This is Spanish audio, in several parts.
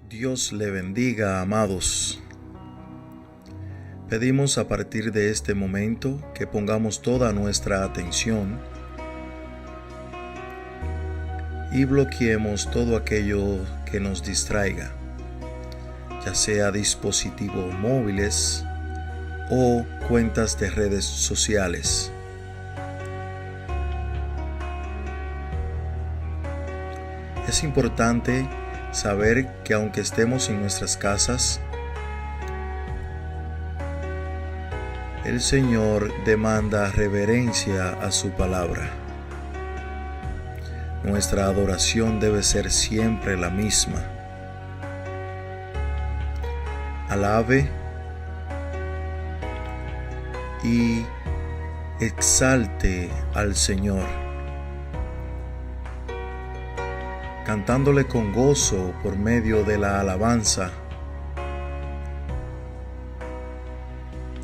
Dios le bendiga, amados. Pedimos a partir de este momento que pongamos toda nuestra atención y bloqueemos todo aquello que nos distraiga, ya sea dispositivos móviles o cuentas de redes sociales. Es importante saber que aunque estemos en nuestras casas, el Señor demanda reverencia a su palabra. Nuestra adoración debe ser siempre la misma. Alabe y exalte al Señor, cantándole con gozo por medio de la alabanza.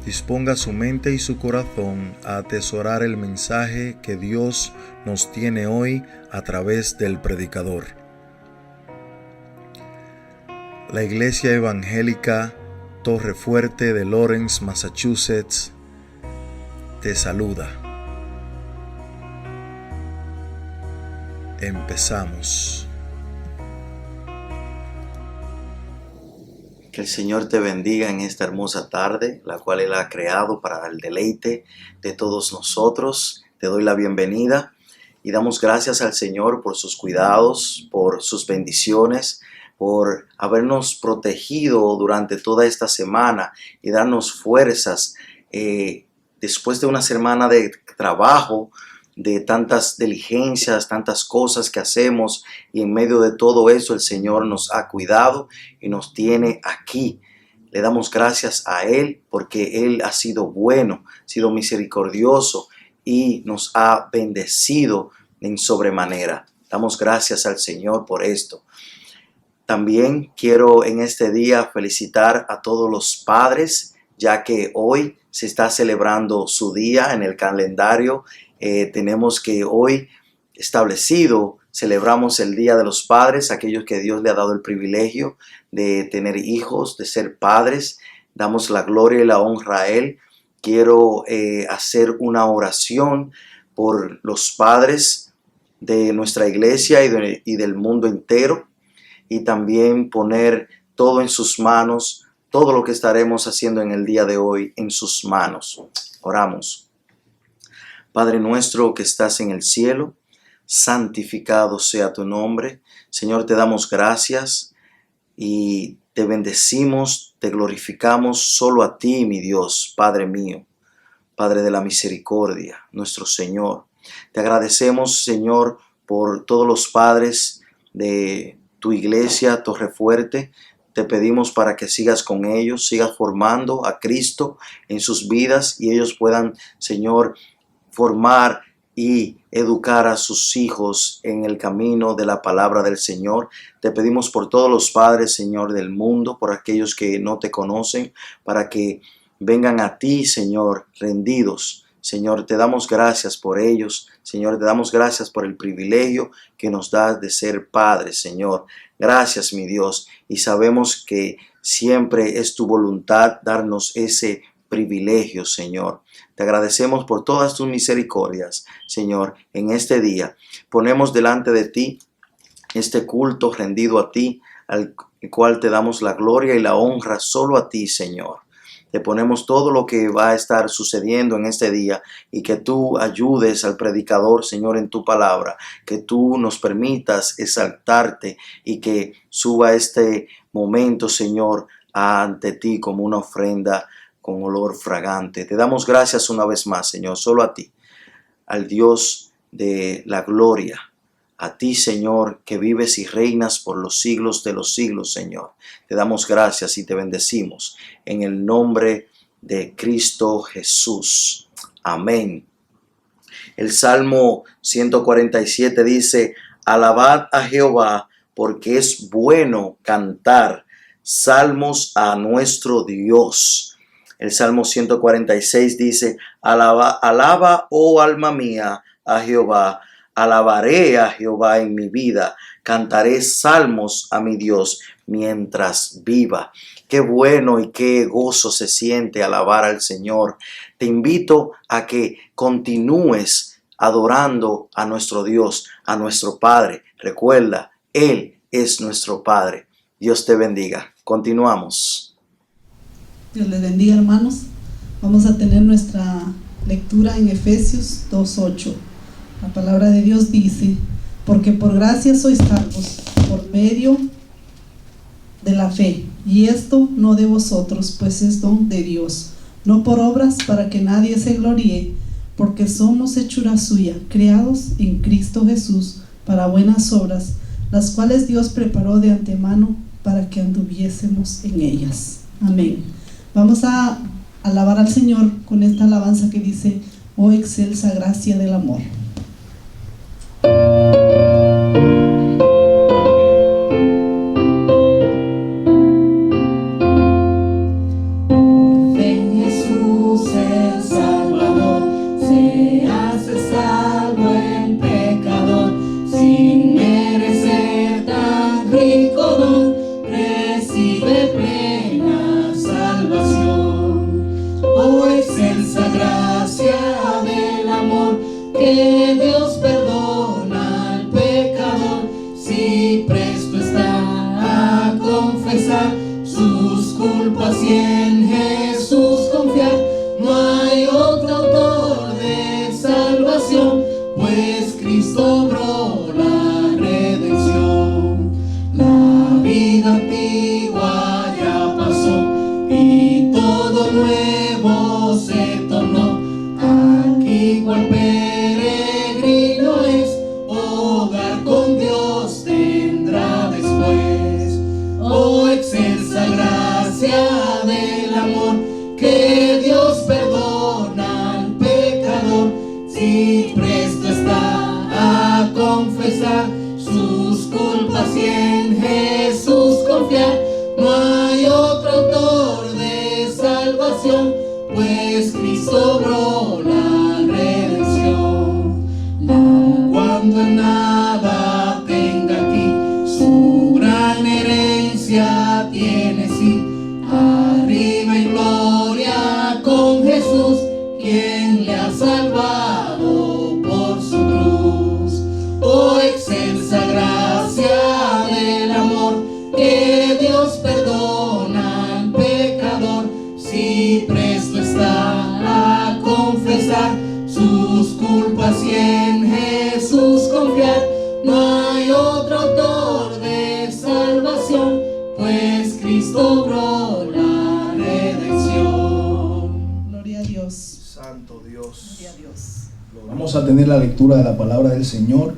Disponga su mente y su corazón a atesorar el mensaje que Dios nos tiene hoy a través del predicador. La Iglesia Evangélica Torre Fuerte de Lawrence, Massachusetts, te saluda. Empezamos. Que el Señor te bendiga en esta hermosa tarde, la cual Él ha creado para el deleite de todos nosotros. Te doy la bienvenida y damos gracias al Señor por sus cuidados, por sus bendiciones, por habernos protegido durante toda esta semana y darnos fuerzas después de una semana de trabajo, de tantas diligencias, tantas cosas que hacemos, y en medio de todo eso el Señor nos ha cuidado y nos tiene aquí. Le damos gracias a Él porque Él ha sido bueno, ha sido misericordioso y nos ha bendecido en sobremanera. Damos gracias al Señor por esto. También quiero en este día felicitar a todos los padres, ya que hoy se está celebrando su día en el calendario. Tenemos que hoy establecido, celebramos el Día de los Padres, aquellos que Dios le ha dado el privilegio de tener hijos, de ser padres. Damos la gloria y la honra a Él. Quiero hacer una oración por los padres de nuestra iglesia y del mundo entero, y también poner todo en sus manos, todo lo que estaremos haciendo en el día de hoy en sus manos. Oramos. Padre nuestro que estás en el cielo, santificado sea tu nombre. Señor, te damos gracias y te bendecimos, te glorificamos solo a ti, mi Dios, Padre mío, Padre de la misericordia, nuestro Señor. Te agradecemos, Señor, por todos los padres de tu iglesia, Torre Fuerte. Te pedimos para que sigas con ellos, sigas formando a Cristo en sus vidas y ellos puedan, Señor, formar y educar a sus hijos en el camino de la palabra del Señor. Te pedimos por todos los padres, Señor, del mundo, por aquellos que no te conocen, para que vengan a ti, Señor, rendidos. Señor, te damos gracias por ellos. Señor, te damos gracias por el privilegio que nos das de ser padres, Señor. Gracias, mi Dios. Y sabemos que siempre es tu voluntad darnos ese privilegio, Señor. Te agradecemos por todas tus misericordias, Señor. En este día ponemos delante de ti este culto rendido a ti, al cual te damos la gloria y la honra solo a ti, Señor. Te ponemos todo lo que va a estar sucediendo en este día y que tú ayudes al predicador, Señor, en tu palabra, que tú nos permitas exaltarte y que suba este momento, Señor, ante ti como una ofrenda con olor fragante. Te damos gracias una vez más, Señor, solo a ti, al Dios de la gloria, a ti, Señor, que vives y reinas por los siglos de los siglos, Señor. Te damos gracias y te bendecimos en el nombre de Cristo Jesús. Amén. El Salmo 147 dice: alabad a Jehová, porque es bueno cantar salmos a nuestro Dios. El Salmo 146 dice: alaba, oh alma mía, a Jehová. Alabaré a Jehová en mi vida, cantaré salmos a mi Dios mientras viva. Qué bueno y qué gozo se siente alabar al Señor. Te invito a que continúes adorando a nuestro Dios, a nuestro Padre. Recuerda, Él es nuestro Padre. Dios te bendiga. Continuamos. Dios les bendiga, hermanos. Vamos a tener nuestra lectura en Efesios 2:8. La palabra de Dios dice: porque por gracia sois salvos por medio de la fe, y esto no de vosotros, pues es don de Dios, no por obras, para que nadie se gloríe, porque somos hechura suya, creados en Cristo Jesús para buenas obras, las cuales Dios preparó de antemano para que anduviésemos en ellas. Amén. Vamos a alabar al Señor con esta alabanza que dice: oh excelsa gracia del amor. Que Dios perdona al pecador, si presto está a confesar sus culpas y en Jesús confiar. No hay otro autor de salvación, pues Cristo obró la redención. La vida antigua ya pasó y todo nuevo se tornó. Aquí cual peregrino es, hogar con Dios tendrá después. Oh excelsa gracia del amor, que Dios perdona al pecador, si presto está a confesar sus culpas y en Jesús confiar. No hay otro autor de salvación, pues Cristo obró la redención. Cuando en nada tenga aquí, su gran herencia tiene sí. Arriba en gloria con Jesús, quien le ha salvado por su cruz. Oh excelsa gracia del amor, que Dios perdona al pecador, si presto está a confesar sus culpas y en Jesús confiar. No hay otro autor de salvación, pues Cristo obró la redención. Gloria a Dios. Santo Dios. Gloria a Dios. Vamos a tener la lectura de la palabra del Señor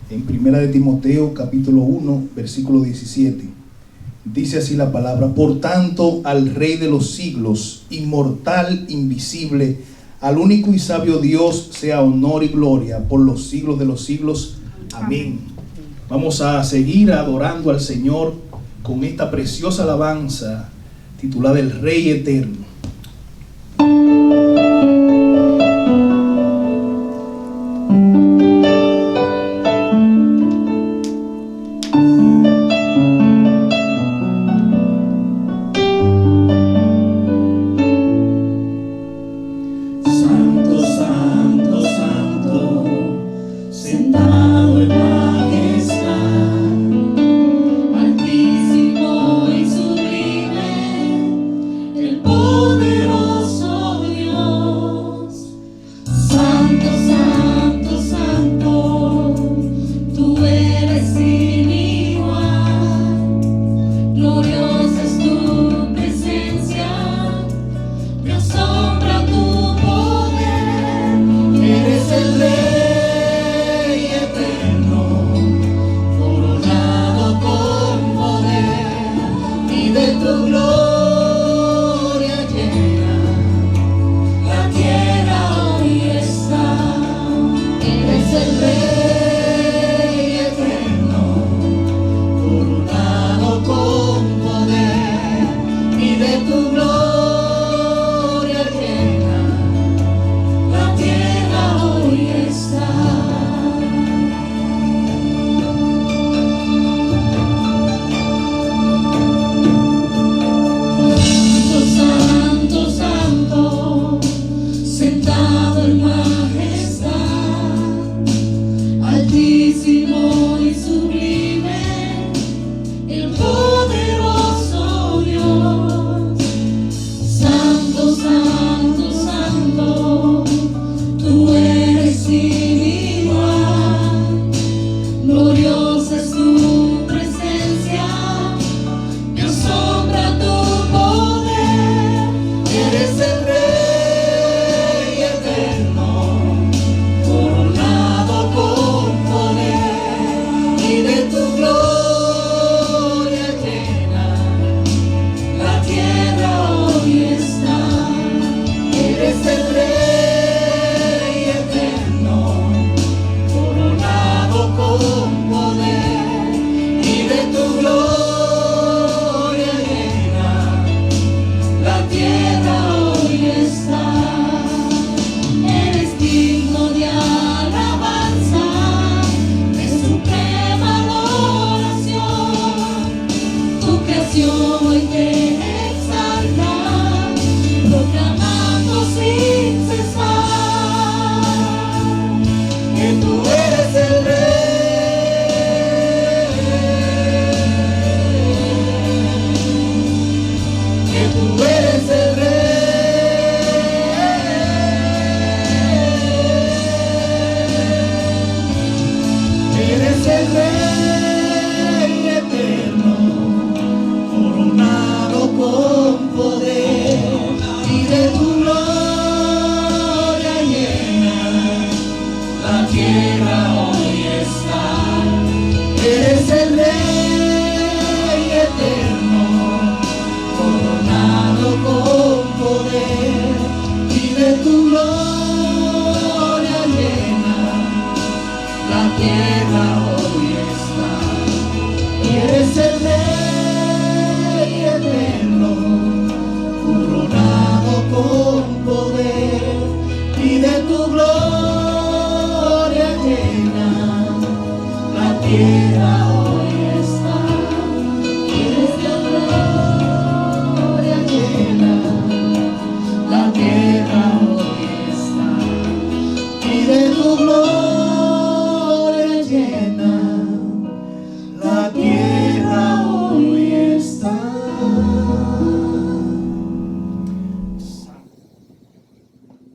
en 1 de Timoteo capítulo 1 versículo 17. Dice así la palabra: por tanto, al Rey de los siglos, inmortal, invisible, al único y sabio Dios, sea honor y gloria por los siglos de los siglos. Amén. Vamos a seguir adorando al Señor con esta preciosa alabanza titulada El Rey Eterno. Altísimo y sublime, el poder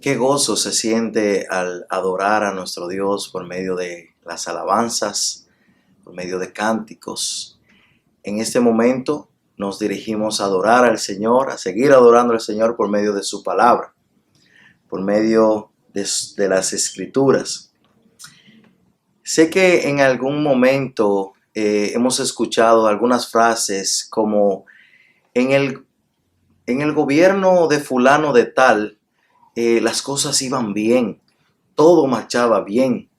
Qué gozo se siente al adorar a nuestro Dios por medio de las alabanzas, por medio de cánticos. En este momento nos dirigimos a adorar al Señor, a seguir adorando al Señor por medio de su palabra, por medio de las Escrituras. Sé que en algún momento hemos escuchado algunas frases como en el gobierno de fulano de tal, las cosas iban bien, todo marchaba bien.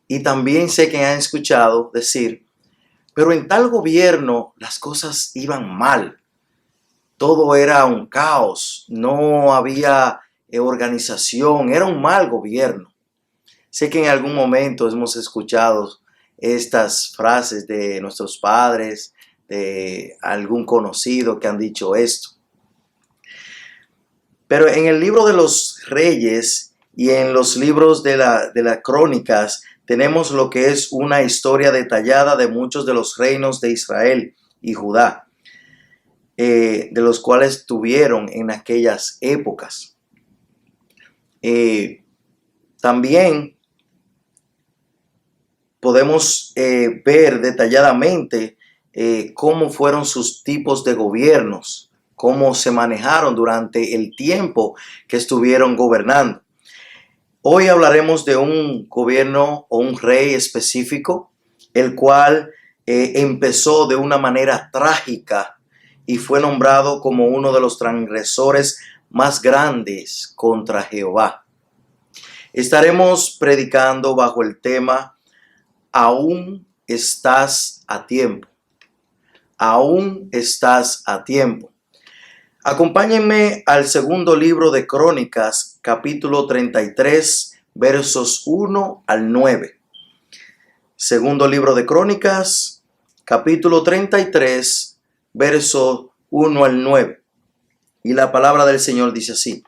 Y también sé que han escuchado decir, pero en tal gobierno las cosas iban mal, todo era un caos, no había organización, era un mal gobierno. Sé que en algún momento hemos escuchado estas frases de nuestros padres, de algún conocido que han dicho esto. Pero en el libro de los Reyes y en los libros de las Crónicas tenemos lo que es una historia detallada de muchos de los reinos de Israel y Judá, de los cuales tuvieron en aquellas épocas. También podemos ver detalladamente cómo fueron sus tipos de gobiernos, cómo se manejaron durante el tiempo que estuvieron gobernando. Hoy hablaremos de un gobierno o un rey específico, el cual empezó de una manera trágica y fue nombrado como uno de los transgresores más grandes contra Jehová. Estaremos predicando bajo el tema Aún estás a tiempo. Aún estás a tiempo. Acompáñenme al segundo libro de Crónicas, capítulo 33, versos 1 al 9. Segundo libro de Crónicas, capítulo 33, versos 1 al 9. Y la palabra del Señor dice así: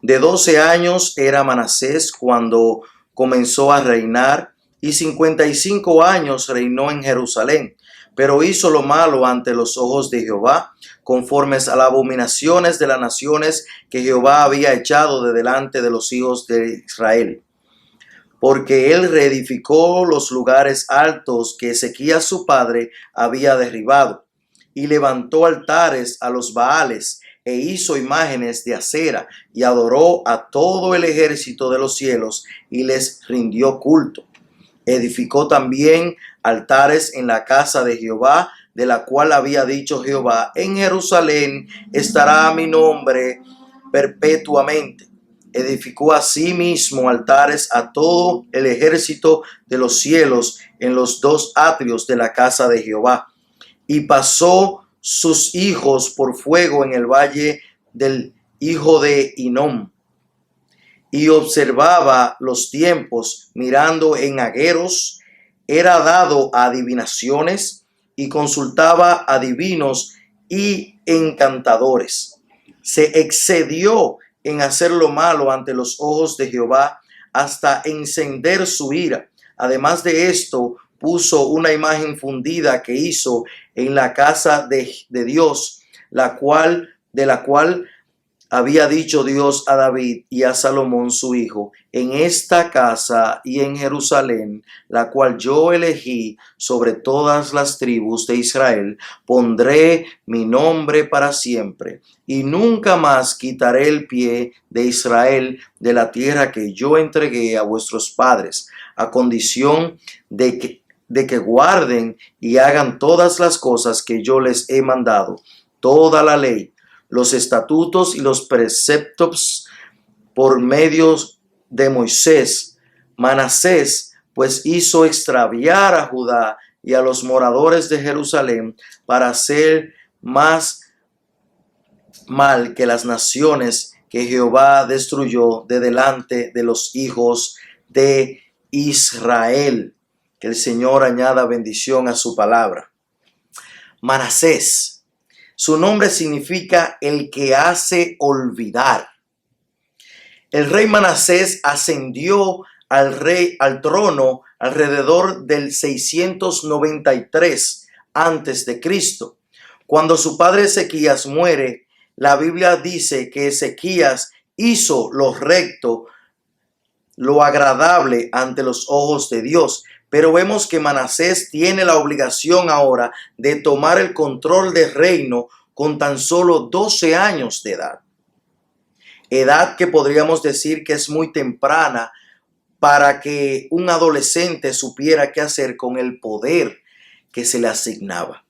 De 12 años era Manasés cuando comenzó a reinar, y 55 años reinó en Jerusalén, pero hizo lo malo ante los ojos de Jehová, conformes a las abominaciones de las naciones que Jehová había echado de delante de los hijos de Israel. Porque él reedificó los lugares altos que Ezequías su padre había derribado, y levantó altares a los Baales, e hizo imágenes de acera, y adoró a todo el ejército de los cielos, y les rindió culto. Edificó también altares en la casa de Jehová, de la cual había dicho Jehová: en Jerusalén estará mi nombre perpetuamente. Edificó asimismo altares a todo el ejército de los cielos en los dos atrios de la casa de Jehová. Y pasó sus hijos por fuego en el valle del hijo de Hinnom. Y observaba los tiempos, mirando en agueros, era dado a adivinaciones, y consultaba a divinos y encantadores. Se excedió en hacer lo malo ante los ojos de Jehová, hasta encender su ira. Además de esto, puso una imagen fundida que hizo en la casa de Dios, de la cual había dicho Dios a David y a Salomón su hijo: en esta casa y en Jerusalén, la cual yo elegí sobre todas las tribus de Israel, pondré mi nombre para siempre, y nunca más quitaré el pie de Israel de la tierra que yo entregué a vuestros padres, a condición de que guarden y hagan todas las cosas que yo les he mandado, toda la ley, los estatutos y los preceptos por medio de Moisés. Manasés pues hizo extraviar a Judá y a los moradores de Jerusalén para hacer más mal que las naciones que Jehová destruyó de delante de los hijos de Israel. Que el Señor añada bendición a su palabra. Manasés. Su nombre significa el que hace olvidar. El rey Manasés ascendió al trono alrededor del 693 antes de Cristo. Cuando su padre Ezequías muere, la Biblia dice que Ezequías hizo lo recto, lo agradable ante los ojos de Dios. Pero vemos que Manasés tiene la obligación ahora de tomar el control del reino con tan solo 12 años de edad. Edad que podríamos decir que es muy temprana para que un adolescente supiera qué hacer con el poder que se le asignaba.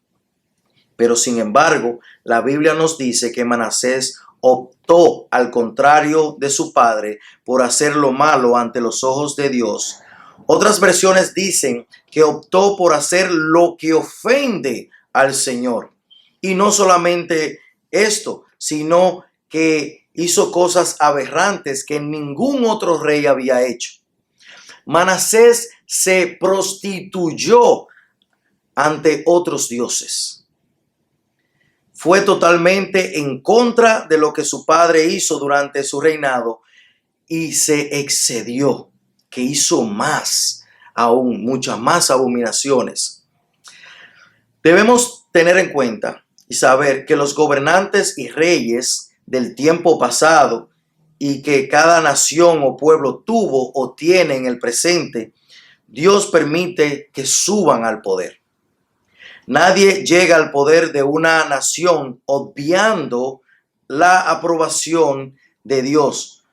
Pero sin embargo, la Biblia nos dice que Manasés optó, al contrario de su padre, por hacer lo malo ante los ojos de Dios. Otras versiones dicen que optó por hacer lo que ofende al Señor. Y no solamente esto, sino que hizo cosas aberrantes que ningún otro rey había hecho. Manasés se prostituyó ante otros dioses. Fue totalmente en contra de lo que su padre hizo durante su reinado y se excedió, que hizo más, aún muchas más abominaciones. Debemos tener en cuenta y saber que los gobernantes y reyes del tiempo pasado y que cada nación o pueblo tuvo o tiene en el presente, Dios permite que suban al poder. Nadie llega al poder de una nación obviando la aprobación de Dios.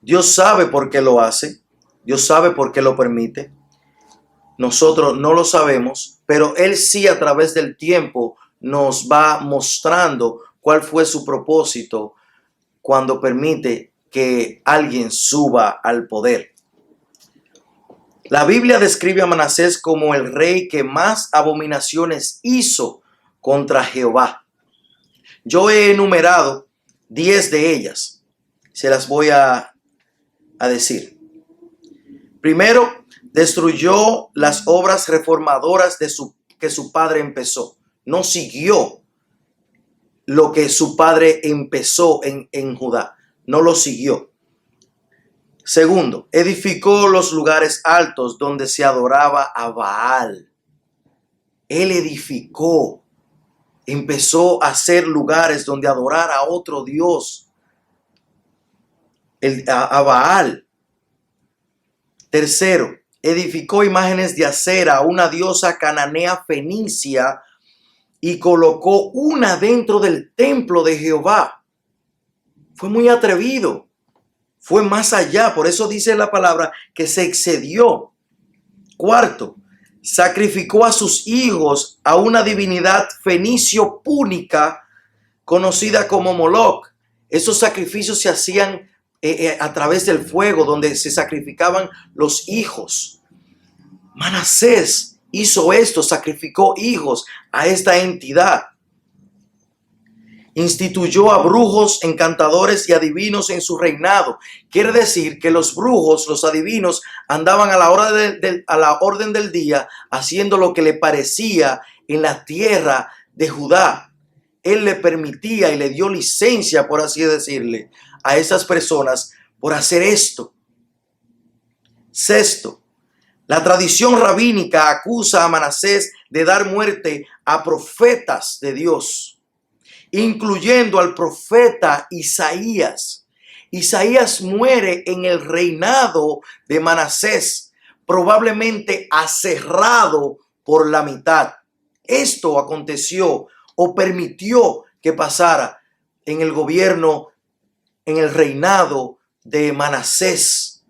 Dios sabe por qué lo hace. Dios sabe por qué lo permite. Nosotros no lo sabemos, pero Él sí a través del tiempo nos va mostrando cuál fue su propósito cuando permite que alguien suba al poder. La Biblia describe a Manasés como el rey que más abominaciones hizo contra Jehová. Yo he enumerado 10 de ellas. Se las voy a decir. Primero, destruyó las obras reformadoras que su padre empezó. No siguió lo que su padre empezó en Judá. No lo siguió. Segundo, edificó los lugares altos donde se adoraba a Baal. Él edificó, empezó a hacer lugares donde adorar a otro Dios, a Baal. Tercero, edificó imágenes de acera, una diosa cananea fenicia, y colocó una dentro del templo de Jehová. Fue muy atrevido. Fue más allá, por eso dice la palabra que se excedió. Cuarto, sacrificó a sus hijos a una divinidad fenicio púnica conocida como Moloc. Esos sacrificios se hacían a través del fuego, donde se sacrificaban los hijos. Manasés hizo esto, sacrificó hijos a esta entidad. Instituyó a brujos, encantadores y adivinos en su reinado. Quiere decir que los brujos, los adivinos, andaban a la orden del día haciendo lo que le parecía en la tierra de Judá. Él le permitía y le dio licencia, por así decirle, a esas personas por hacer esto. Sexto, la tradición rabínica acusa a Manasés de dar muerte a profetas de Dios, incluyendo al profeta Isaías. Isaías muere en el reinado de Manasés, probablemente aserrado por la mitad. Esto aconteció o permitió que pasara en el gobierno, en el reinado de Manasés.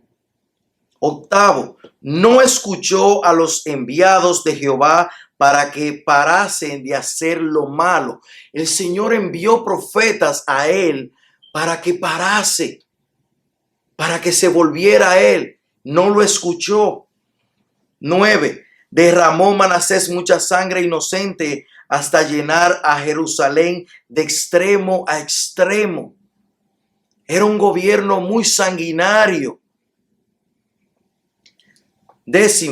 Octavo, no escuchó a los enviados de Jehová para que parasen de hacer lo malo. El Señor envió profetas a él para que parase, para que se volviera a él. No lo escuchó. 9. Derramó Manasés mucha sangre inocente hasta llenar a Jerusalén de extremo a extremo. Era un gobierno muy sanguinario. 10.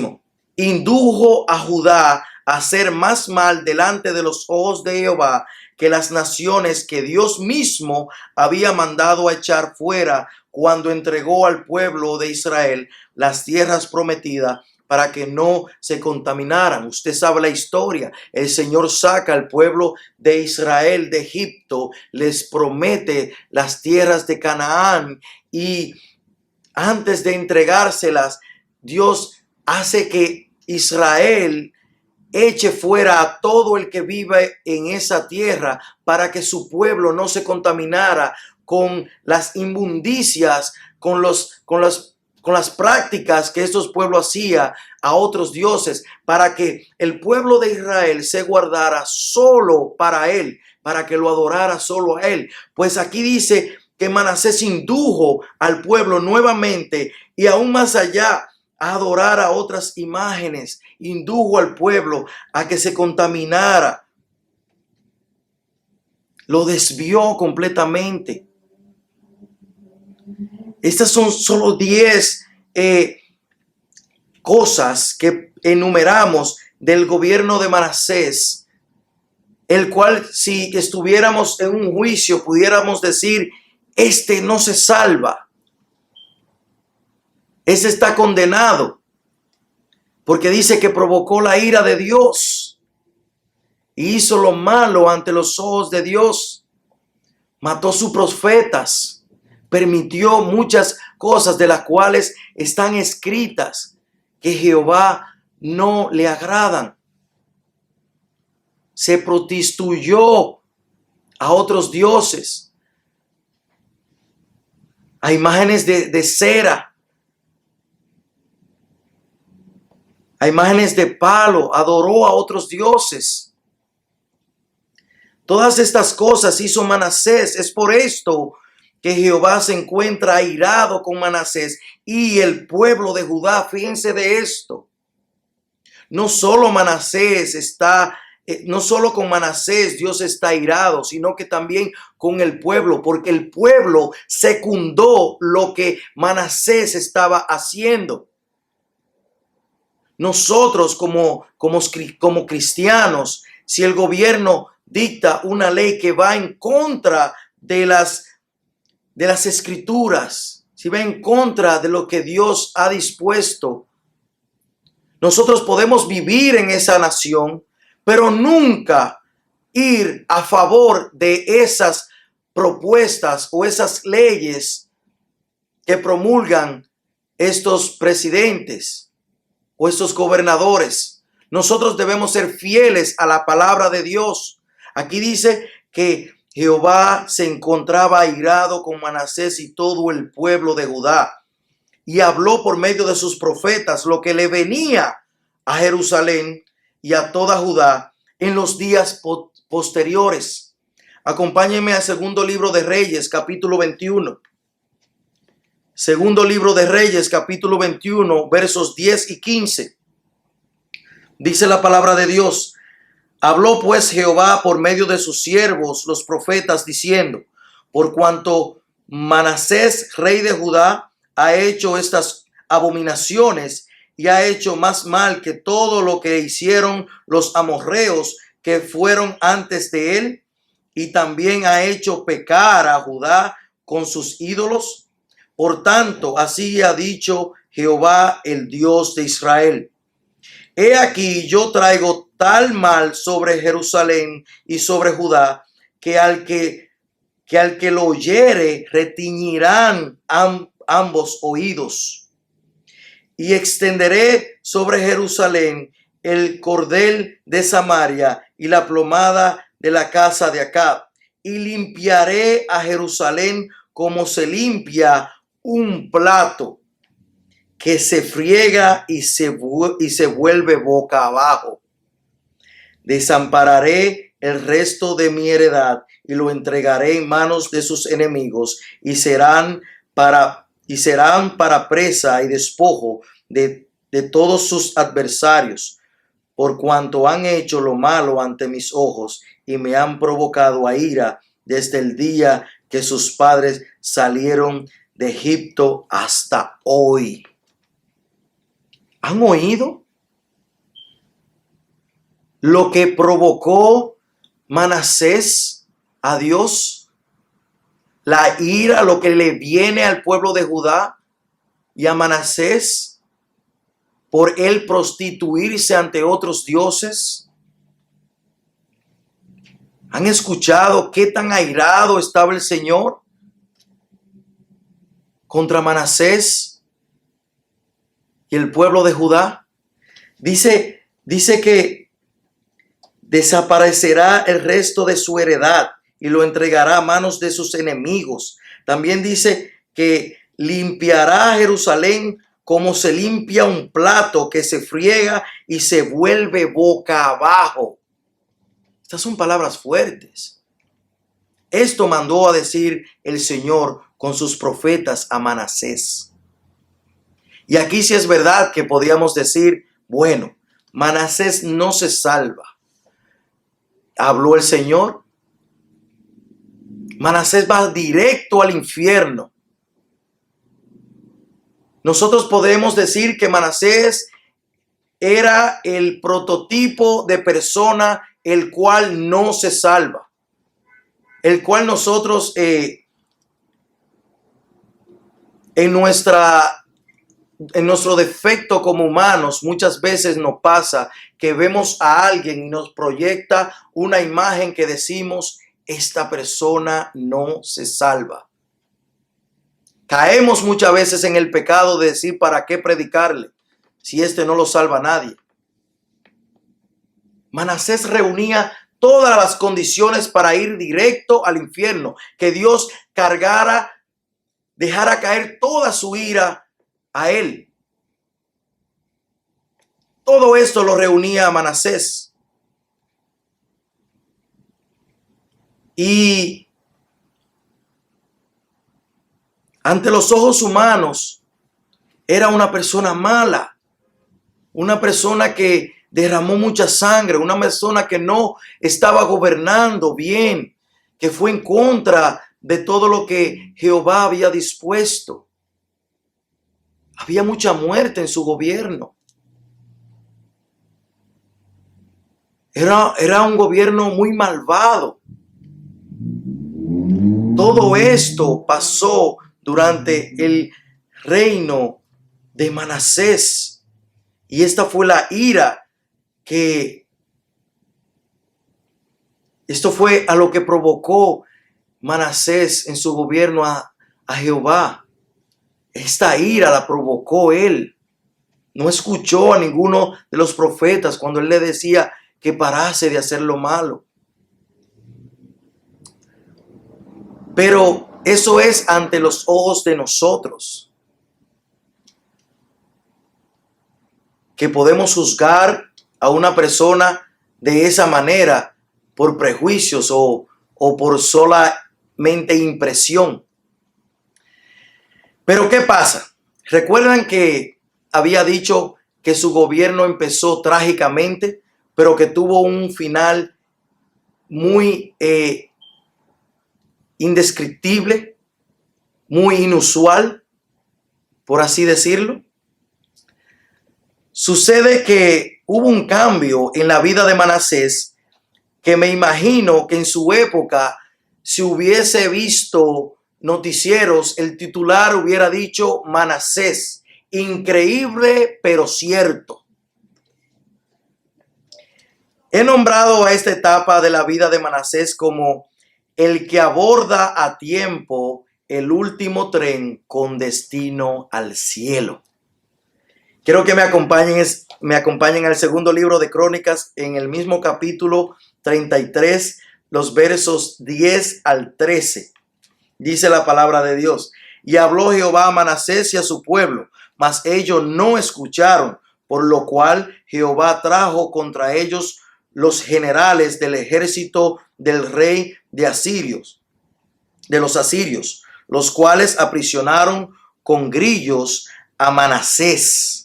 Indujo a Judá a hacer más mal delante de los ojos de Jehová que las naciones que Dios mismo había mandado a echar fuera cuando entregó al pueblo de Israel las tierras prometidas para que no se contaminaran. Usted sabe la historia. El Señor saca al pueblo de Israel de Egipto, les promete las tierras de Canaán y antes de entregárselas, Dios hace que Israel eche fuera a todo el que vive en esa tierra para que su pueblo no se contaminara con las inmundicias, con las prácticas que estos pueblos hacían a otros dioses, para que el pueblo de Israel se guardara solo para él, para que lo adorara solo a él. Pues aquí dice que Manasés indujo al pueblo nuevamente y aún más allá a adorar a otras imágenes, indujo al pueblo a que se contaminara, lo desvió completamente. Estas son solo 10 cosas que enumeramos del gobierno de Manasés, el cual si estuviéramos en un juicio pudiéramos decir, este no se salva, ese está condenado, porque dice que provocó la ira de Dios y hizo lo malo ante los ojos de Dios, mató sus profetas, permitió muchas cosas de las cuales están escritas que Jehová no le agradan. Se prostituyó a otros dioses, a imágenes de cera, a imágenes de palo, adoró a otros dioses. Todas estas cosas hizo Manasés. Es por esto que Jehová se encuentra airado con Manasés y el pueblo de Judá. Fíjense de esto. No solo con Manasés Dios está airado, sino que también con el pueblo, porque el pueblo secundó lo que Manasés estaba haciendo. Nosotros como cristianos, si el gobierno dicta una ley que va en contra de las escrituras, si va en contra de lo que Dios ha dispuesto, nosotros podemos vivir en esa nación, pero nunca ir a favor de esas propuestas o esas leyes que promulgan estos presidentes o estos gobernadores. Nosotros debemos ser fieles a la palabra de Dios. Aquí dice que Jehová se encontraba airado con Manasés y todo el pueblo de Judá, y habló por medio de sus profetas lo que le venía a Jerusalén y a toda Judá en los días posteriores. Acompáñenme al segundo libro de Reyes, capítulo 21. Segundo libro de Reyes, capítulo 21, versos 10 y 15. Dice la palabra de Dios: habló pues Jehová por medio de sus siervos, los profetas, diciendo: por cuanto Manasés, rey de Judá, ha hecho estas abominaciones y ha hecho más mal que todo lo que hicieron los amorreos que fueron antes de él, y también ha hecho pecar a Judá con sus ídolos. Por tanto, así ha dicho Jehová, el Dios de Israel: he aquí yo traigo tal mal sobre Jerusalén y sobre Judá, que al que lo oyere retiñirán ambos oídos. Y extenderé sobre Jerusalén el cordel de Samaria y la plomada de la casa de Acab, y limpiaré a Jerusalén como se limpia un plato que se friega y se vuelve boca abajo. Desampararé el resto de mi heredad y lo entregaré en manos de sus enemigos, y serán para presa y despojo de todos sus adversarios, por cuanto han hecho lo malo ante mis ojos y me han provocado a ira desde el día que sus padres salieron de Egipto hasta hoy. ¿Han oído lo que provocó Manasés a Dios? La ira, lo que le viene al pueblo de Judá y a Manasés. por él prostituirse ante otros dioses? ¿Han escuchado qué tan airado estaba el Señor contra Manasés y el pueblo de Judá? Dice que desaparecerá el resto de su heredad y lo entregará a manos de sus enemigos. También dice que limpiará a Jerusalén como se limpia un plato que se friega y se vuelve boca abajo. Estas son palabras fuertes. Esto mandó a decir el Señor con sus profetas a Manasés. Y aquí sí es verdad que podríamos decir, bueno, Manasés no se salva. Habló el Señor. Manasés va directo al infierno. Nosotros podemos decir que Manasés era el prototipo de persona el cual no se salva, el cual nosotros en nuestro defecto como humanos muchas veces nos pasa que vemos a alguien y nos proyecta una imagen que decimos, esta persona no se salva. Caemos muchas veces en el pecado de decir, ¿para qué predicarle si este no lo salva a nadie? Manasés reunía todas las condiciones para ir directo al infierno, que Dios dejara caer toda su ira a él. Todo esto lo reunía a Manasés. Y ante los ojos humanos era una persona mala, una persona que derramó mucha sangre, una persona que no estaba gobernando bien, que fue en contra de todo lo que Jehová había dispuesto. Había mucha muerte en su gobierno. Era un gobierno muy malvado. Todo esto pasó durante el reino de Manasés. Y esta fue la ira esto fue a lo que provocó Manasés en su gobierno a Jehová. Esta ira la provocó él. No escuchó a ninguno de los profetas cuando él le decía que parase de hacer lo malo. Pero eso es ante los ojos de nosotros, que podemos juzgar a una persona de esa manera por prejuicios o por solamente impresión. Pero ¿qué pasa? ¿Recuerdan que había dicho que su gobierno empezó trágicamente, pero que tuvo un final muy indescriptible, muy inusual, por así decirlo? Sucede que hubo un cambio en la vida de Manasés que me imagino que en su época, si hubiese visto noticieros, el titular hubiera dicho Manasés, increíble pero cierto. He nombrado a esta etapa de la vida de Manasés como el que aborda a tiempo el último tren con destino al cielo. Quiero que me acompañen al segundo libro de Crónicas en el mismo capítulo 33, los versos 10 al 13. Dice la palabra de Dios: y habló Jehová a Manasés y a su pueblo, mas ellos no escucharon, por lo cual Jehová trajo contra ellos los generales del ejército del rey de los asirios, los cuales aprisionaron con grillos a Manasés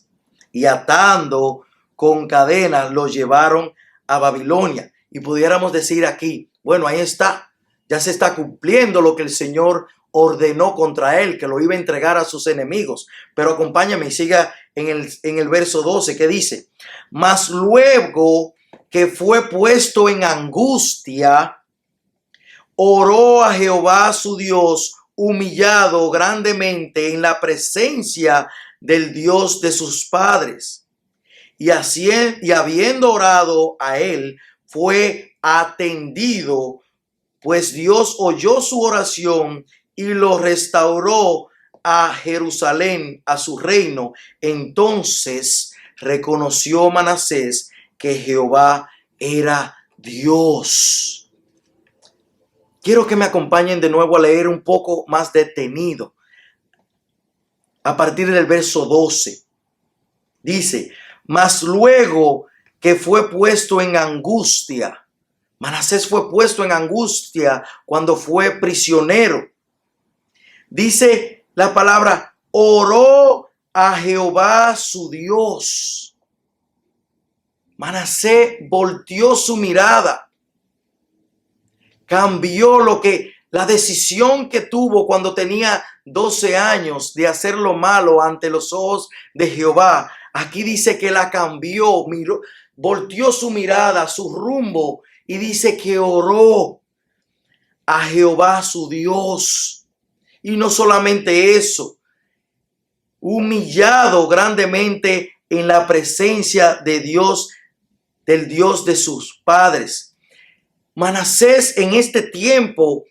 y atando con cadenas lo llevaron a Babilonia. Y pudiéramos decir aquí, bueno, ahí está, ya se está cumpliendo lo que el Señor ordenó contra él, que lo iba a entregar a sus enemigos. Pero acompáñame y siga en el verso 12, que dice: mas luego que fue puesto en angustia, oró a Jehová su Dios, humillado grandemente en la presencia del Dios de sus padres. y habiendo orado a él, fue atendido, pues Dios oyó su oración y lo restauró a Jerusalén, a su reino. Entonces reconoció Manasés que Jehová era Dios. Quiero que me acompañen de nuevo a leer un poco más detenido. A partir del verso 12. Dice, mas luego que fue puesto en angustia, Manasés fue puesto en angustia cuando fue prisionero. Dice la palabra, oró a Jehová su Dios. Manasés volteó su mirada, cambió la decisión que tuvo cuando tenía 12 años de hacer lo malo ante los ojos de Jehová. Aquí dice que la cambió, miró, volteó su mirada, su rumbo, y dice que oró a Jehová su Dios. Y no solamente eso, humillado grandemente en la presencia de Dios, del Dios de sus padres. Manasés en este tiempo,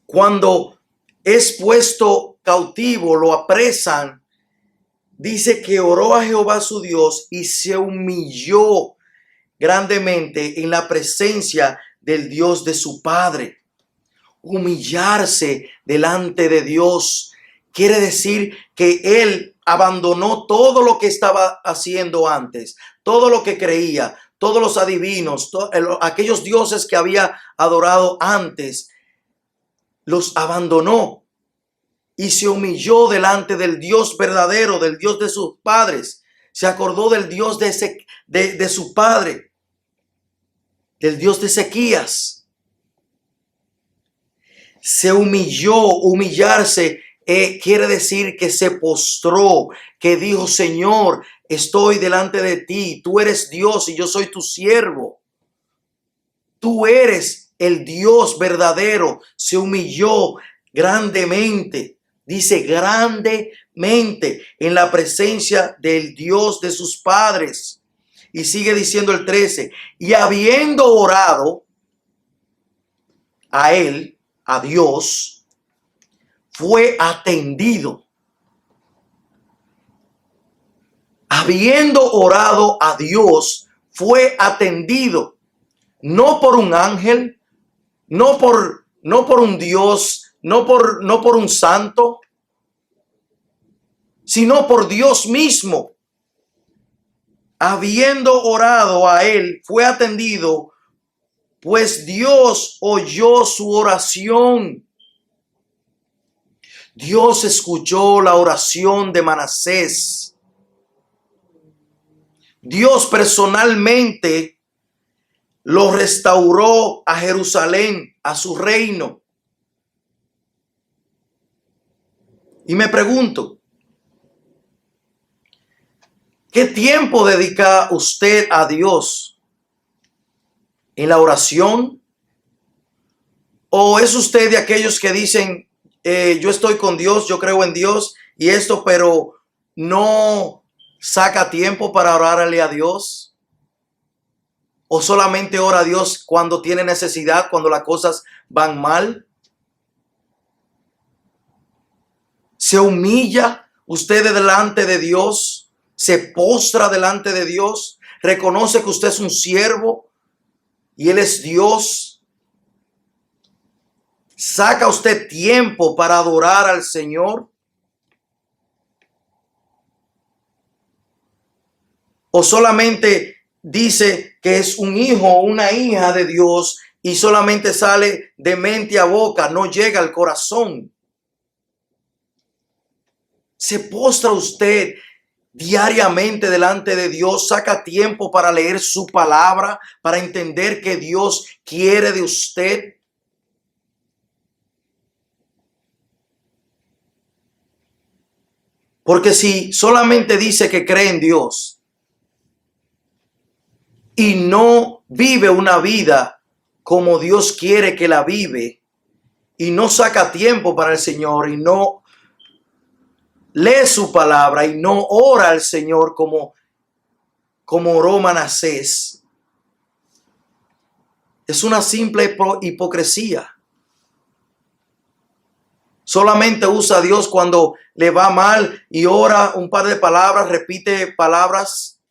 cuando es puesto cautivo, lo apresan, dice que oró a Jehová su Dios y se humilló grandemente en la presencia del Dios de su padre. Humillarse delante de Dios quiere decir que él abandonó todo lo que estaba haciendo antes, todo lo que creía, todos los adivinos, aquellos dioses que había adorado antes, los abandonó y se humilló delante del Dios verdadero, del Dios de sus padres. Se acordó del Dios de su padre, del Dios de Ezequías. Se humilló. Humillarse quiere decir que se postró, que dijo, Señor, estoy delante de ti, tú eres Dios y yo soy tu siervo. Tú eres el Dios verdadero. Se humilló grandemente, dice grandemente, en la presencia del Dios de sus padres. Y sigue diciendo el 13, y habiendo orado a él, a Dios, fue atendido. Habiendo orado a Dios, fue atendido. No por un ángel, no por un Dios, no por un santo, sino por Dios mismo. Habiendo orado a él, fue atendido, pues Dios oyó su oración. Dios escuchó la oración de Manasés. Dios personalmente lo restauró a Jerusalén, a su reino. Y me pregunto, ¿qué tiempo dedica usted a Dios? ¿En la oración? ¿O es usted de aquellos que dicen, yo estoy con Dios, yo creo en Dios y esto, pero no saca tiempo para orarle a Dios? ¿O solamente ora a Dios cuando tiene necesidad, cuando las cosas van mal? ¿Se humilla usted delante de Dios? ¿Se postra delante de Dios? ¿Reconoce que usted es un siervo y Él es Dios? ¿Saca usted tiempo para adorar al Señor? ¿O solamente dice que es un hijo o una hija de Dios y solamente sale de mente a boca, no llega al corazón? ¿Se postra usted diariamente delante de Dios? ¿Saca tiempo para leer su palabra, para entender qué Dios quiere de usted? Porque si solamente dice que cree en Dios y no vive una vida como Dios quiere que la vive, y no saca tiempo para el Señor, y no lee su palabra, y no ora al Señor como como oró Manasés, es una simple hipocresía. Solamente usa a Dios cuando le va mal y ora un par de palabras, repite palabras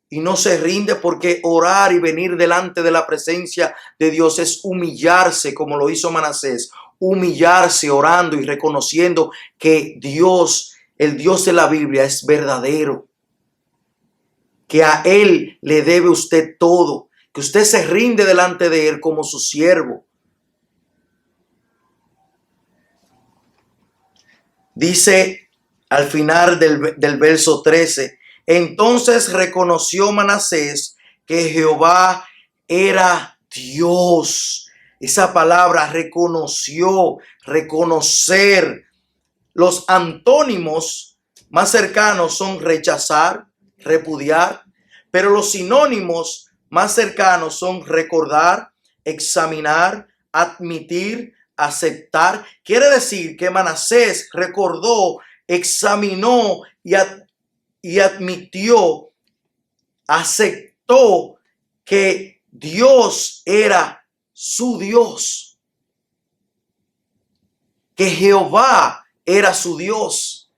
y no se rinde, porque orar y venir delante de la presencia de Dios es humillarse, como lo hizo Manasés, humillarse orando y reconociendo que Dios, el Dios de la Biblia, es verdadero, que a Él le debe usted todo, que usted se rinde delante de Él como su siervo. Dice al final del verso 13, entonces reconoció Manasés que Jehová era Dios. Esa palabra reconoció, reconocer. Los antónimos más cercanos son rechazar, repudiar, pero los sinónimos más cercanos son recordar, examinar, admitir, aceptar. Quiere decir que Manasés recordó, examinó y admitió, aceptó que Dios era su Dios, que Jehová era su Dios,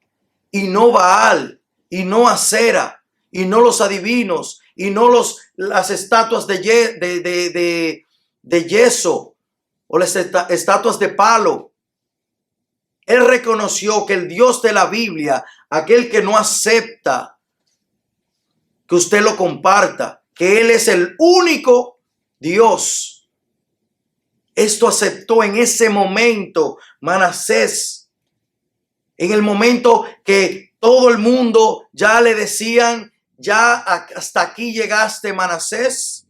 y no Baal, y no Acera, y no los adivinos, y no las estatuas de yeso, o las estatuas de palo. Él reconoció que el Dios de la Biblia, aquel que no acepta que usted lo comparta, que Él es el único Dios. Esto aceptó en ese momento Manasés. En el momento que todo el mundo ya le decían, ya hasta aquí llegaste, Manasés.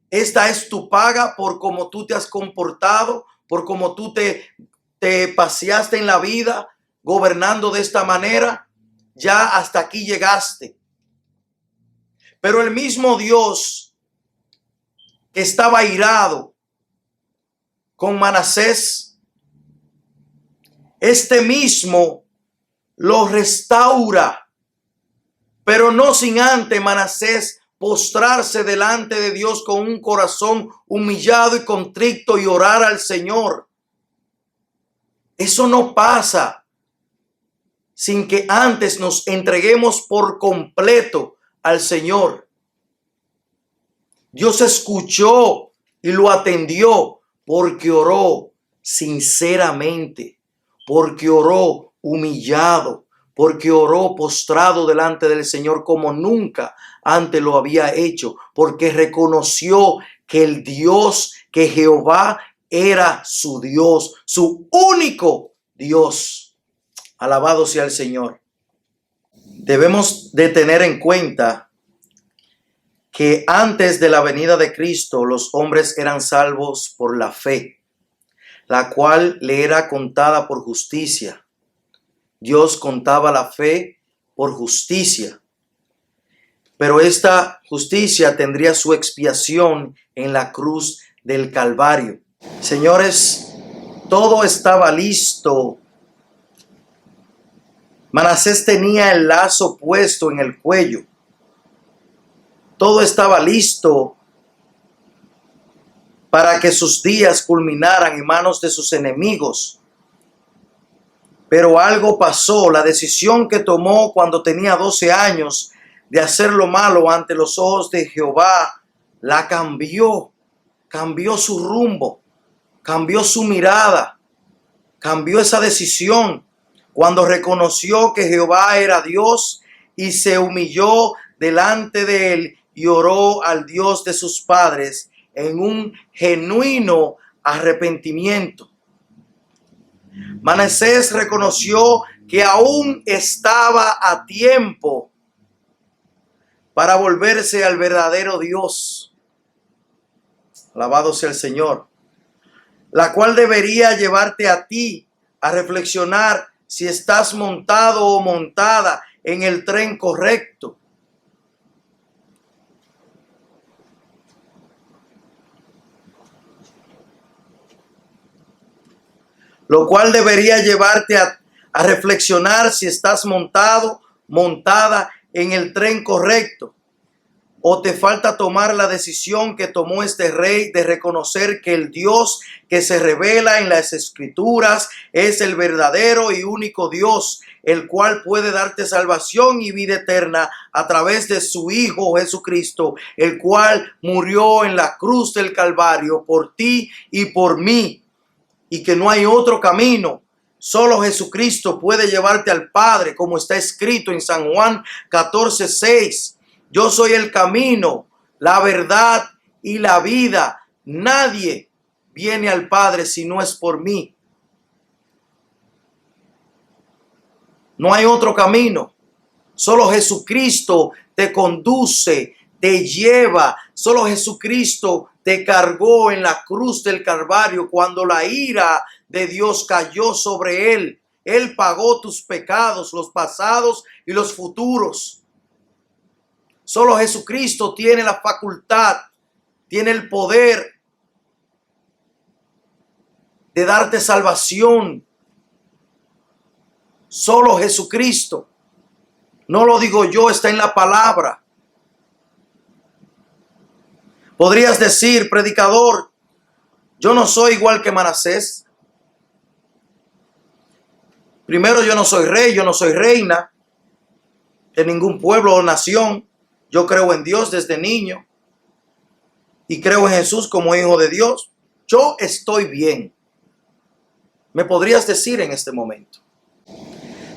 Esta es tu paga por cómo tú te has comportado, por cómo tú te paseaste en la vida, gobernando de esta manera. Ya hasta aquí llegaste. Pero el mismo Dios que estaba airado con Manasés, este mismo lo restaura, pero no sin antes Manasés postrarse delante de Dios con un corazón humillado y contrito y orar al Señor. Eso no pasa sin que antes nos entreguemos por completo al Señor. Dios escuchó y lo atendió porque oró sinceramente, porque oró humillado, porque oró postrado delante del Señor como nunca antes lo había hecho, porque reconoció que el Dios, que Jehová era su Dios, su único Dios. Alabado sea el Señor. Debemos de tener en cuenta que antes de la venida de Cristo los hombres eran salvos por la fe, la cual le era contada por justicia. Dios contaba la fe por justicia, pero esta justicia tendría su expiación en la cruz del Calvario. Señores, todo estaba listo. Manasés tenía el lazo puesto en el cuello. Todo estaba listo para que sus días culminaran en manos de sus enemigos. Pero algo pasó. La decisión que tomó cuando tenía 12 años de hacer lo malo ante los ojos de Jehová, la cambió. Cambió su rumbo, cambió su mirada, cambió esa decisión cuando reconoció que Jehová era Dios y se humilló delante de Él y oró al Dios de sus padres en un genuino arrepentimiento. Manasés reconoció que aún estaba a tiempo para volverse al verdadero Dios. Alabado sea el Señor. La cual debería llevarte a ti a reflexionar si estás montado o montada en el tren correcto. Lo cual debería llevarte a reflexionar si estás montado, montada en el tren correcto. ¿O te falta tomar la decisión que tomó este rey de reconocer que el Dios que se revela en las Escrituras es el verdadero y único Dios, el cual puede darte salvación y vida eterna a través de su Hijo Jesucristo, el cual murió en la cruz del Calvario por ti y por mí, y que no hay otro camino? Solo Jesucristo puede llevarte al Padre, como está escrito en San Juan 14:6. Yo soy el camino, la verdad y la vida. Nadie viene al Padre si no es por mí. No hay otro camino. Solo Jesucristo te conduce, te lleva. Solo Jesucristo te cargó en la cruz del Calvario cuando la ira de Dios cayó sobre él. Él pagó tus pecados, los pasados y los futuros. Solo Jesucristo tiene la facultad, tiene el poder de darte salvación. Solo Jesucristo. No lo digo yo, está en la palabra. Podrías decir, predicador, yo no soy igual que Manasés. Primero, yo no soy rey, yo no soy reina de ningún pueblo o nación. Yo creo en Dios desde niño y creo en Jesús como hijo de Dios. Yo estoy bien. Me podrías decir en este momento.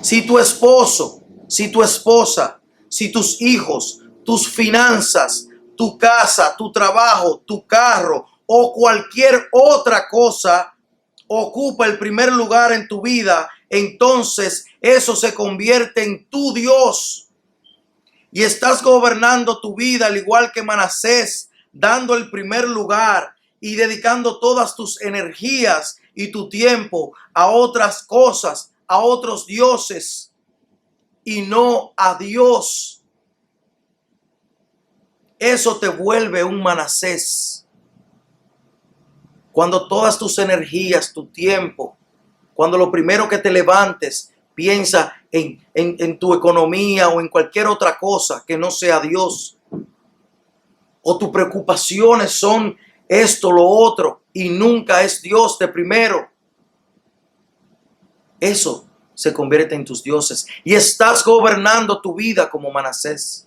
Si tu esposo, si tu esposa, si tus hijos, tus finanzas, tu casa, tu trabajo, tu carro o cualquier otra cosa ocupa el primer lugar en tu vida, entonces eso se convierte en tu Dios. Y estás gobernando tu vida al igual que Manasés, dando el primer lugar y dedicando todas tus energías y tu tiempo a otras cosas, a otros dioses y no a Dios. Eso te vuelve un Manasés. Cuando todas tus energías, tu tiempo, cuando lo primero que te levantes, piensa en tu economía o en cualquier otra cosa que no sea Dios. O tus preocupaciones son esto, lo otro, y nunca es Dios de primero. Eso se convierte en tus dioses. Y estás gobernando tu vida como Manasés.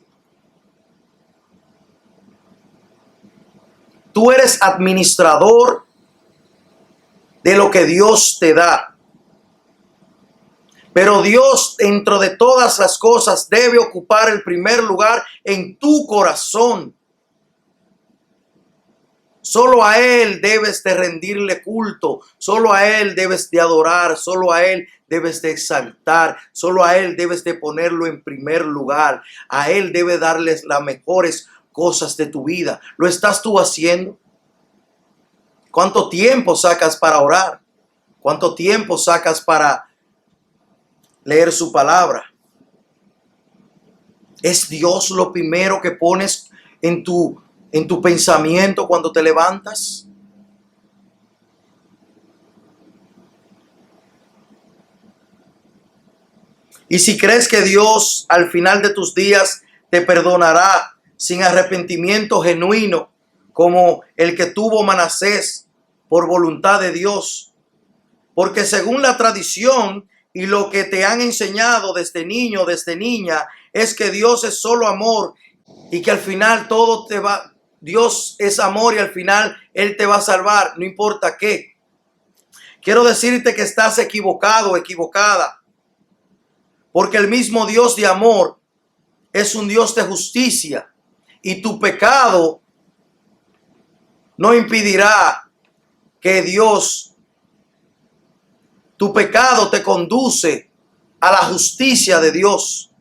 Tú eres administrador de lo que Dios te da. Pero Dios, dentro de todas las cosas, debe ocupar el primer lugar en tu corazón. Solo a Él debes de rendirle culto. Solo a Él debes de adorar. Solo a Él debes de exaltar. Solo a Él debes de ponerlo en primer lugar. A Él debe darles las mejores cosas de tu vida. ¿Lo estás tú haciendo? ¿Cuánto tiempo sacas para orar? ¿Cuánto tiempo sacas para leer su palabra? ¿Es Dios lo primero que pones en tu pensamiento cuando te levantas? Y si crees que Dios al final de tus días te perdonará sin arrepentimiento genuino, como el que tuvo Manasés por voluntad de Dios, porque según la tradición y lo que te han enseñado desde niño, desde niña, es que Dios es solo amor y que al final todo te va, Dios es amor y al final Él te va a salvar, no importa qué. Quiero decirte que estás equivocado, equivocada, porque el mismo Dios de amor es un Dios de justicia y tu pecado no impedirá que tu pecado te conduce a la justicia de Dios.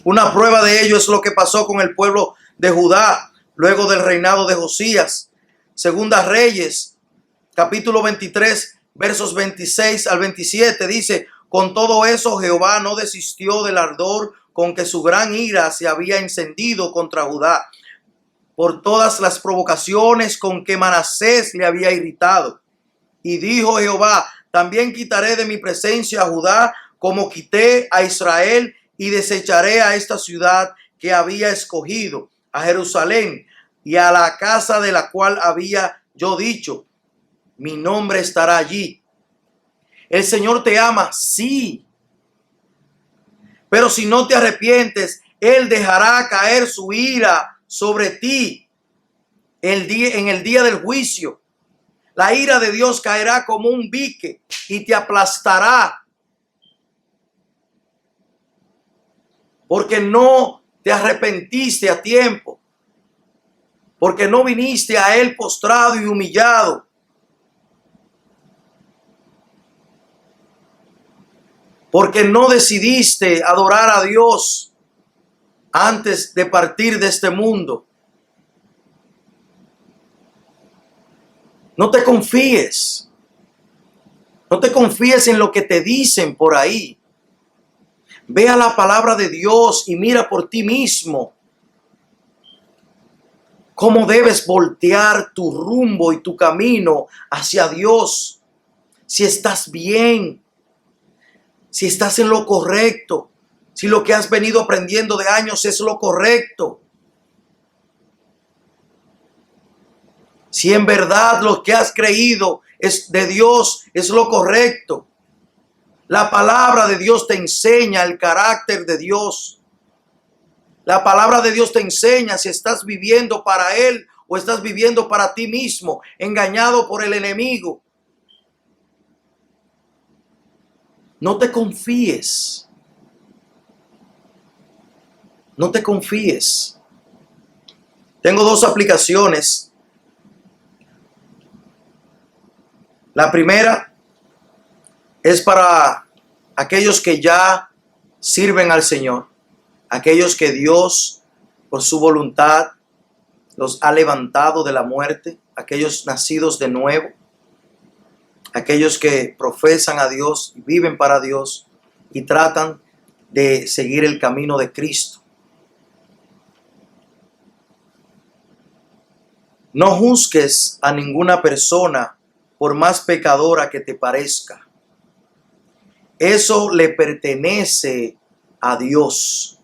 Una prueba de ello es lo que pasó con el pueblo de Judá luego del reinado de Josías. Segunda Reyes, capítulo 23, versos 26 al 27, dice: con todo eso Jehová no desistió del ardor con que su gran ira se había encendido contra Judá, por todas las provocaciones con que Manasés le había irritado. Y dijo Jehová: también quitaré de mi presencia a Judá, como quité a Israel, y desecharé a esta ciudad que había escogido, a Jerusalén, y a la casa de la cual había yo dicho, mi nombre estará allí. El Señor te ama, sí. Pero si no te arrepientes, Él dejará caer su ira sobre ti en el día del juicio. La ira de Dios caerá como un dique y te aplastará. Porque no te arrepentiste a tiempo. Porque no viniste a Él postrado y humillado. Porque no decidiste adorar a Dios antes de partir de este mundo. No te confíes. No te confíes en lo que te dicen por ahí. Ve a la palabra de Dios y mira por ti mismo cómo debes voltear tu rumbo y tu camino hacia Dios. Si estás bien, si estás en lo correcto, si lo que has venido aprendiendo de años es lo correcto. Si en verdad lo que has creído es de Dios, es lo correcto. La palabra de Dios te enseña el carácter de Dios. La palabra de Dios te enseña si estás viviendo para Él o estás viviendo para ti mismo, engañado por el enemigo. No te confíes. No te confíes. Tengo dos aplicaciones. La primera es para aquellos que ya sirven al Señor, aquellos que Dios, por su voluntad, los ha levantado de la muerte, aquellos nacidos de nuevo, aquellos que profesan a Dios, viven para Dios y tratan de seguir el camino de Cristo. No juzgues a ninguna persona por más pecadora que te parezca. Eso le pertenece a Dios.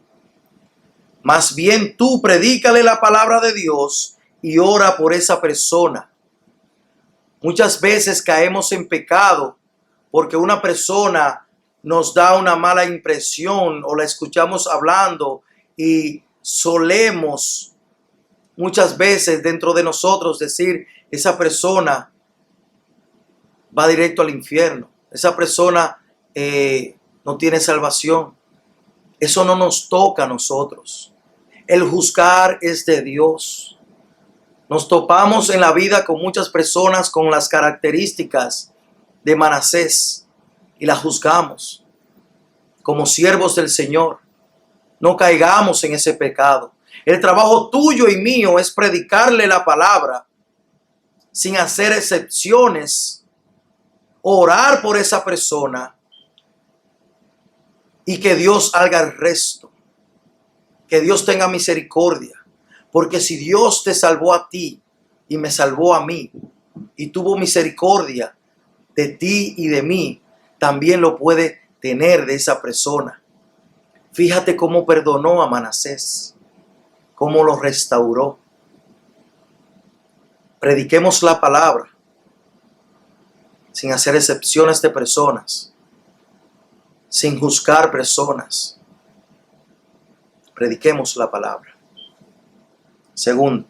Más bien tú predícale la palabra de Dios y ora por esa persona. Muchas veces caemos en pecado porque una persona nos da una mala impresión o la escuchamos hablando y solemos muchas veces dentro de nosotros decir, esa persona va directo al infierno. Esa persona no tiene salvación. Eso no nos toca a nosotros. El juzgar es de Dios. Nos topamos en la vida con muchas personas con las características de Manasés y las juzgamos como siervos del Señor. No caigamos en ese pecado. El trabajo tuyo y mío es predicarle la palabra sin hacer excepciones, orar por esa persona y que Dios haga el resto. Que Dios tenga misericordia. Porque si Dios te salvó a ti y me salvó a mí y tuvo misericordia de ti y de mí, también lo puede tener de esa persona. Fíjate cómo perdonó a Manasés, cómo lo restauró. Prediquemos la palabra sin hacer excepciones de personas, sin juzgar personas. Prediquemos la palabra. Segundo,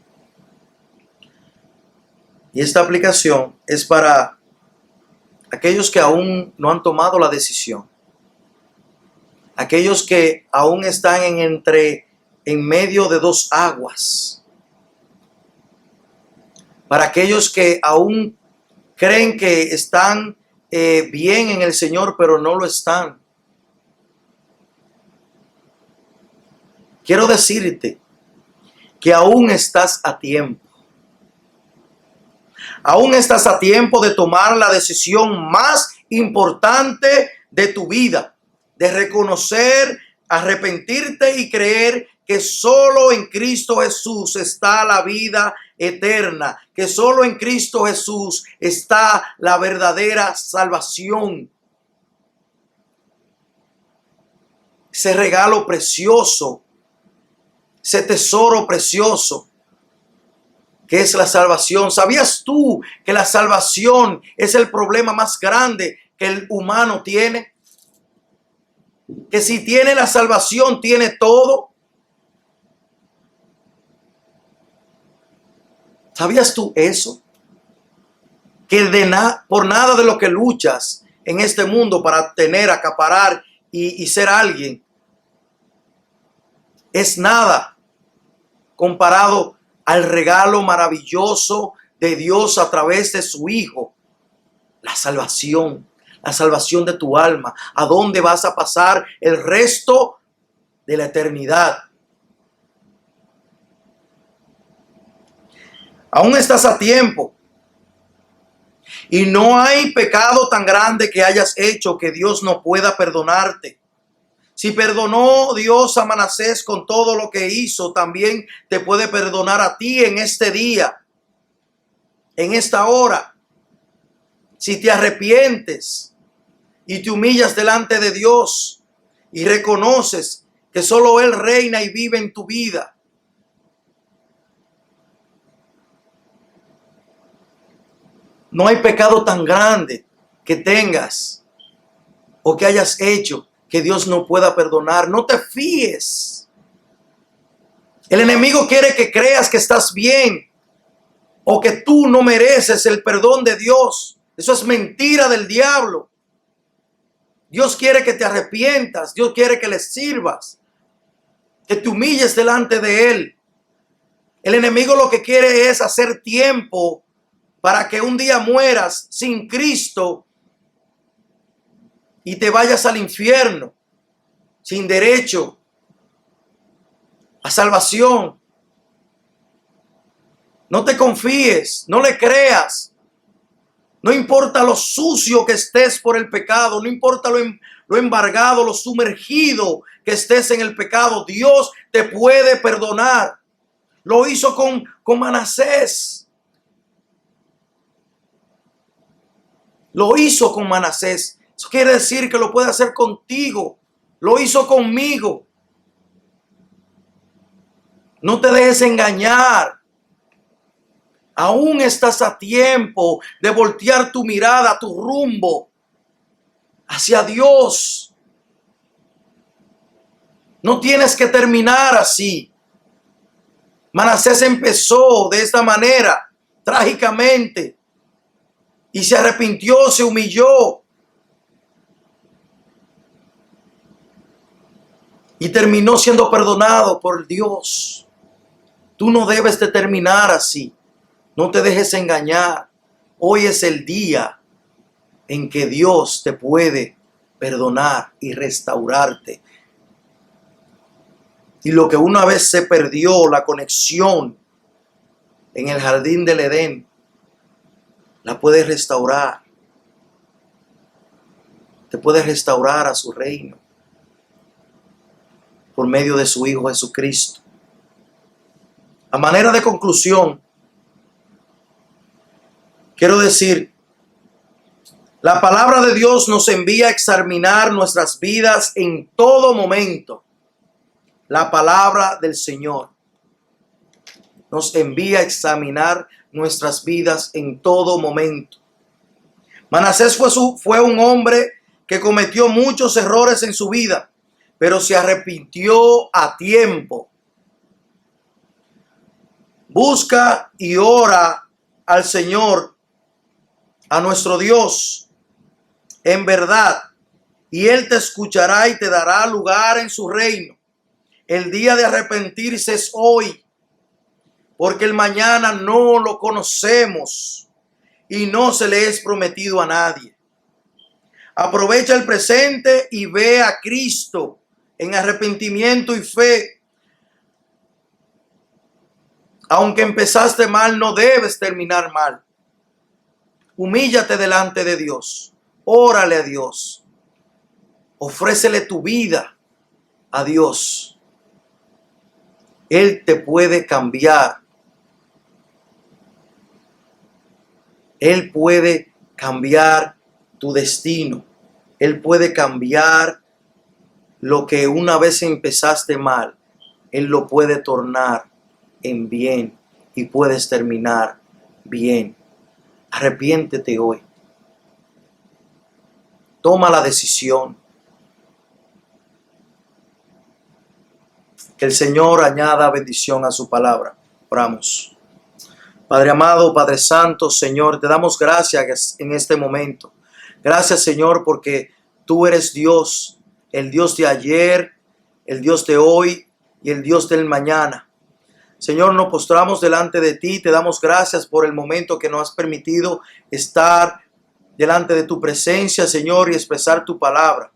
y esta aplicación es para aquellos que aún no han tomado la decisión, aquellos que aún están en medio de dos aguas, para aquellos que aún creen que están bien en el Señor, pero no lo están. Quiero decirte que aún estás a tiempo. Aún estás a tiempo de tomar la decisión más importante de tu vida, de reconocer, arrepentirte y creer que solo en Cristo Jesús está la vida eterna, que solo en Cristo Jesús está la verdadera salvación. ese regalo precioso, ese tesoro precioso que es la salvación. ¿Sabías tú que la salvación es el problema más grande que el humano tiene? Que si tiene la salvación, tiene todo. ¿Sabías tú eso? Que por nada de lo que luchas en este mundo para tener, acaparar y ser alguien, es nada comparado al regalo maravilloso de Dios a través de su Hijo. La salvación de tu alma. ¿A dónde vas a pasar el resto de la eternidad? Aún estás a tiempo. Y no hay pecado tan grande que hayas hecho que Dios no pueda perdonarte. Si perdonó Dios a Manasés con todo lo que hizo, también te puede perdonar a ti en este día, en esta hora. Si te arrepientes y te humillas delante de Dios y reconoces que solo Él reina y vive en tu vida. No hay pecado tan grande que tengas o que hayas hecho que Dios no pueda perdonar. No te fíes. El enemigo quiere que creas que estás bien o que tú no mereces el perdón de Dios. Eso es mentira del diablo. Dios quiere que te arrepientas. Dios quiere que le sirvas, que te humilles delante de Él. El enemigo lo que quiere es hacer tiempo para que un día mueras sin Cristo y te vayas al infierno sin derecho a salvación. No te confíes, no le creas. No importa lo sucio que estés por el pecado, no importa lo embargado, lo sumergido que estés en el pecado, Dios te puede perdonar. Lo hizo con Manasés. Lo hizo con Manasés. Eso quiere decir que lo puede hacer contigo. Lo hizo conmigo. No te dejes engañar. Aún estás a tiempo de voltear tu mirada, tu rumbo hacia Dios. No tienes que terminar así. Manasés empezó de esta manera, trágicamente. Y se arrepintió, se humilló. Y terminó siendo perdonado por Dios. Tú no debes de terminar así. No te dejes engañar. Hoy es el día en que Dios te puede perdonar y restaurarte. Y lo que una vez se perdió, la conexión en el jardín del Edén, la puede restaurar. Te puede restaurar a su reino por medio de su Hijo Jesucristo. A manera de conclusión, quiero decir, la palabra de Dios nos envía a examinar nuestras vidas en todo momento. La palabra del Señor nos envía a examinar nuestras vidas en todo momento. Manasés fue un hombre que cometió muchos errores en su vida, pero se arrepintió a tiempo. Busca y ora al Señor, a nuestro Dios, en verdad, y Él te escuchará y te dará lugar en su reino. El día de arrepentirse es hoy, porque el mañana no lo conocemos y no se le es prometido a nadie. Aprovecha el presente y ve a Cristo en arrepentimiento y fe. Aunque empezaste mal, no debes terminar mal. Humíllate delante de Dios. Órale a Dios. Ofrécele tu vida a Dios. Él te puede cambiar. Él puede cambiar tu destino. Él puede cambiar lo que una vez empezaste mal, Él lo puede tornar en bien y puedes terminar bien. Arrepiéntete hoy. Toma la decisión. Que el Señor añada bendición a su palabra. Oramos. Padre amado, Padre santo, Señor, te damos gracias en este momento. Gracias, Señor, porque tú eres Dios, el Dios de ayer, el Dios de hoy y el Dios del mañana. Señor, nos postramos delante de ti, te damos gracias por el momento que nos has permitido estar delante de tu presencia, Señor, y expresar tu palabra.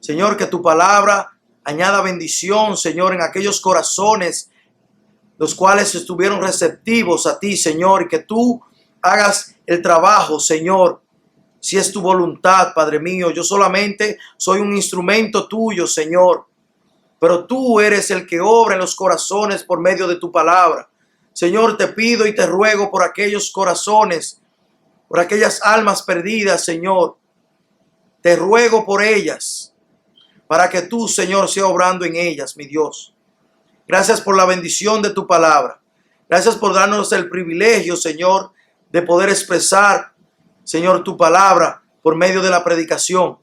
Señor, que tu palabra añada bendición, Señor, en aquellos corazones los cuales estuvieron receptivos a ti, Señor, y que tú hagas el trabajo, Señor, si es tu voluntad, Padre mío. Yo solamente soy un instrumento tuyo, Señor, pero tú eres el que obra en los corazones por medio de tu palabra. Señor, te pido y te ruego por aquellos corazones, por aquellas almas perdidas, Señor. Te ruego por ellas, para que tú, Señor, sea obrando en ellas, mi Dios. Gracias por la bendición de tu palabra. Gracias por darnos el privilegio, Señor, de poder expresar, Señor, tu palabra por medio de la predicación.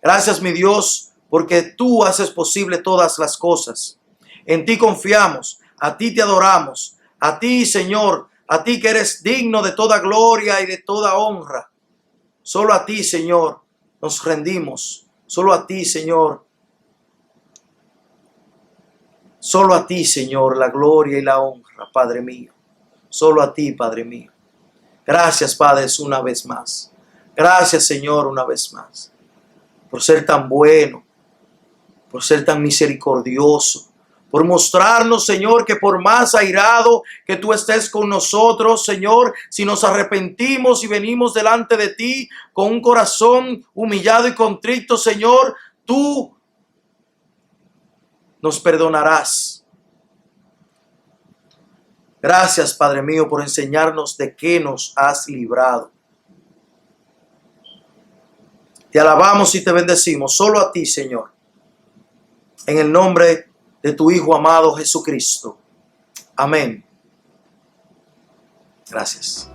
Gracias, mi Dios, porque tú haces posible todas las cosas. En ti confiamos, a ti te adoramos, a ti, Señor, a ti que eres digno de toda gloria y de toda honra. Solo a ti, Señor, nos rendimos. Solo a ti, Señor. Solo a ti, Señor, la gloria y la honra, Padre mío. Solo a ti, Padre mío. Gracias, Padre, una vez más. Gracias, Señor, una vez más. Por ser tan bueno, por ser tan misericordioso, por mostrarnos, Señor, que por más airado que tú estés con nosotros, Señor, si nos arrepentimos y venimos delante de ti con un corazón humillado y contrito, Señor, tú nos perdonarás. Gracias, Padre mío, por enseñarnos de qué nos has librado. Te alabamos y te bendecimos, solo a ti, Señor. En el nombre de tu Hijo amado Jesucristo. Amén. Gracias.